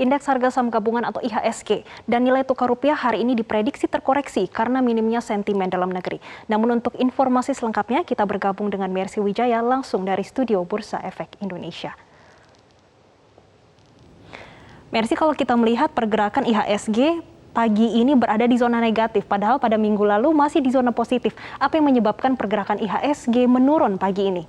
Indeks harga saham gabungan atau IHSG dan nilai tukar rupiah hari ini diprediksi terkoreksi karena minimnya sentimen dalam negeri. Namun untuk informasi selengkapnya kita bergabung dengan Mercy Wijaya langsung dari studio Bursa Efek Indonesia. Mercy, kalau kita melihat pergerakan IHSG pagi ini berada di zona negatif, padahal pada minggu lalu masih di zona positif. Apa yang menyebabkan pergerakan IHSG menurun pagi ini?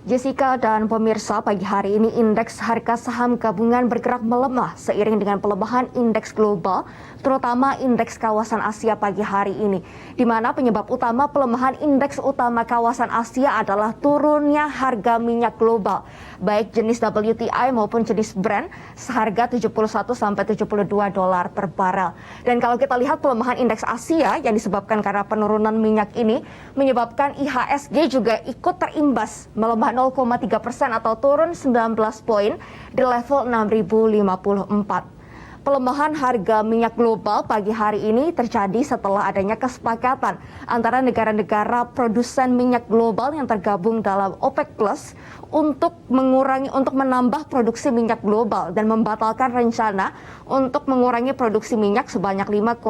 Jessica dan pemirsa, pagi hari ini indeks harga saham gabungan bergerak melemah seiring dengan pelemahan indeks global, terutama indeks kawasan Asia pagi hari ini. Di mana penyebab utama pelemahan indeks utama kawasan Asia adalah turunnya harga minyak global, baik jenis WTI maupun jenis Brent, seharga 71 sampai 72 dolar per barel. Dan kalau kita lihat pelemahan indeks Asia yang disebabkan karena penurunan minyak ini, menyebabkan IHSG juga ikut terimbas, melemah 0,3% atau turun 19 poin di level 6.054. Pelemahan harga minyak global pagi hari ini terjadi setelah adanya kesepakatan antara negara-negara produsen minyak global yang tergabung dalam OPEC Plus untuk menambah produksi minyak global dan membatalkan rencana untuk mengurangi produksi minyak sebanyak 5,8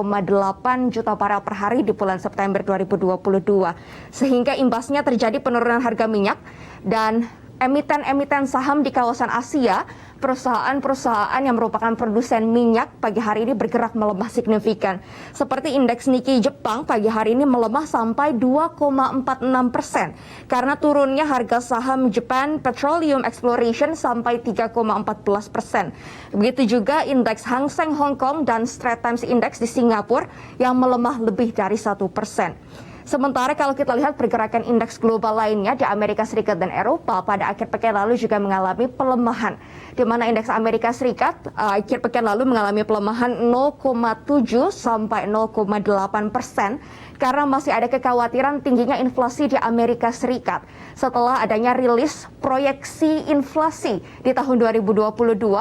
juta barel per hari di bulan September 2022. Sehingga imbasnya terjadi penurunan harga minyak dan emiten-emiten saham di kawasan Asia, perusahaan-perusahaan yang merupakan produsen minyak pagi hari ini bergerak melemah signifikan. Seperti indeks Nikkei Jepang pagi hari ini melemah sampai 2,46% karena turunnya harga saham Japan Petroleum Exploration sampai 3,14%. Begitu juga indeks Hang Seng Hong Kong dan Straits Times Index di Singapura yang melemah lebih dari 1%. Sementara kalau kita lihat pergerakan indeks global lainnya di Amerika Serikat dan Eropa pada akhir pekan lalu juga mengalami pelemahan. Di mana indeks Amerika Serikat akhir pekan lalu mengalami pelemahan 0,7 sampai 0,8% karena masih ada kekhawatiran tingginya inflasi di Amerika Serikat setelah adanya rilis proyeksi inflasi di tahun 2022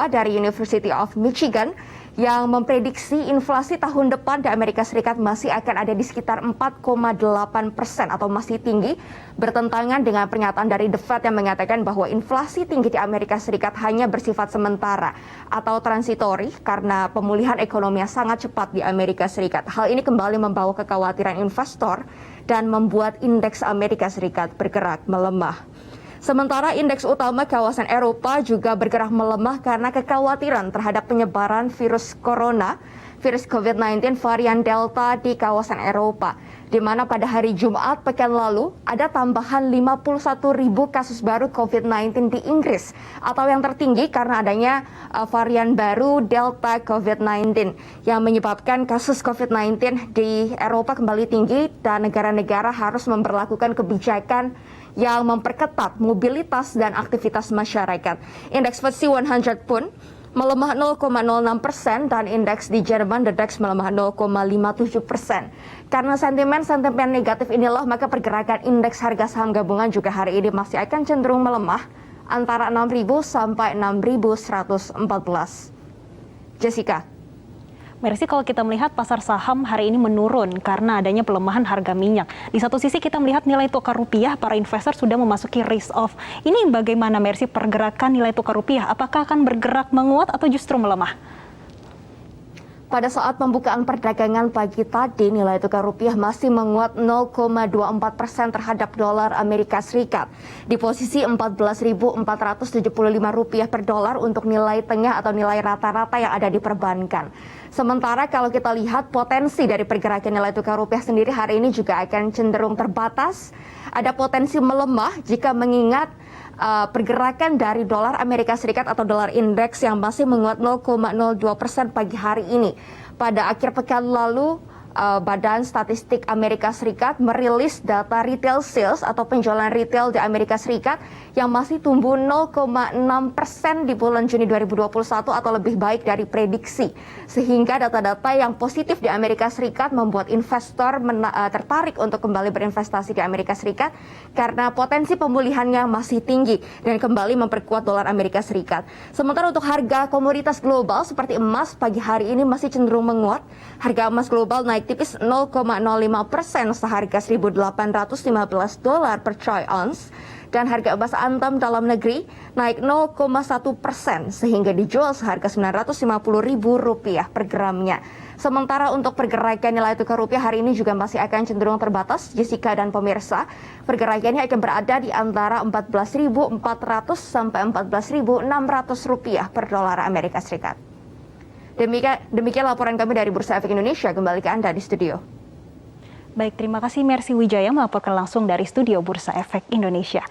dari University of Michigan yang memprediksi inflasi tahun depan di Amerika Serikat masih akan ada di sekitar 4,8% atau masih tinggi, bertentangan dengan pernyataan dari The Fed yang mengatakan bahwa inflasi tinggi di Amerika Serikat hanya bersifat sementara atau transitori karena pemulihan ekonomi yang sangat cepat di Amerika Serikat. Hal ini kembali membawa kekhawatiran investor dan membuat indeks Amerika Serikat bergerak melemah. Sementara indeks utama kawasan Eropa juga bergerak melemah karena kekhawatiran terhadap penyebaran virus corona, virus COVID-19 varian Delta di kawasan Eropa, di mana pada hari Jumat pekan lalu ada tambahan 51.000 kasus baru COVID-19 di Inggris, atau yang tertinggi karena adanya varian baru Delta COVID-19 yang menyebabkan kasus COVID-19 di Eropa kembali tinggi dan negara-negara harus memberlakukan kebijakan yang memperketat mobilitas dan aktivitas masyarakat. Indeks FTSE 100 pun melemah 0,06% dan indeks di Jerman The DAX melemah 0,57%. Karena sentimen negatif inilah maka pergerakan indeks harga saham gabungan juga hari ini masih akan cenderung melemah antara 6.000 sampai 6.114. Jessica. Mercy, kalau kita melihat pasar saham hari ini menurun karena adanya pelemahan harga minyak. Di satu sisi kita melihat nilai tukar rupiah, para investor sudah memasuki risk off. Ini bagaimana Mercy pergerakan nilai tukar rupiah? Apakah akan bergerak menguat atau justru melemah? Pada saat pembukaan perdagangan pagi tadi, nilai tukar rupiah masih menguat 0,24% terhadap dolar Amerika Serikat. Di posisi 14.475 rupiah per dolar untuk nilai tengah atau nilai rata-rata yang ada di perbankan. Sementara kalau kita lihat potensi dari pergerakan nilai tukar rupiah sendiri hari ini juga akan cenderung terbatas. Ada potensi melemah jika mengingat pergerakan dari dolar Amerika Serikat atau dolar indeks yang masih menguat 0,02% pagi hari ini. Pada akhir pekan lalu, Badan Statistik Amerika Serikat merilis data retail sales atau penjualan retail di Amerika Serikat yang masih tumbuh 0,6% di bulan Juni 2021 atau lebih baik dari prediksi. Sehingga data-data yang positif di Amerika Serikat membuat investor tertarik untuk kembali berinvestasi di Amerika Serikat karena potensi pemulihannya masih tinggi dan kembali memperkuat dolar Amerika Serikat. Sementara untuk harga komoditas global seperti emas pagi hari ini masih cenderung menguat. Harga emas global naik tipis 0,05% seharga $1.815 per troy ounce. Dan harga emas antam dalam negeri naik 0,1% sehingga dijual seharga Rp950.000 per gramnya. Sementara untuk pergerakan nilai tukar rupiah hari ini juga masih akan cenderung terbatas, Jessica dan pemirsa. Pergerakannya akan berada di antara Rp14.400 sampai Rp14.600 per dolar Amerika Serikat. Demikian laporan kami dari Bursa Efek Indonesia. Kembali ke Anda di studio. Baik, terima kasih Mercy Wijaya melaporkan langsung dari studio Bursa Efek Indonesia.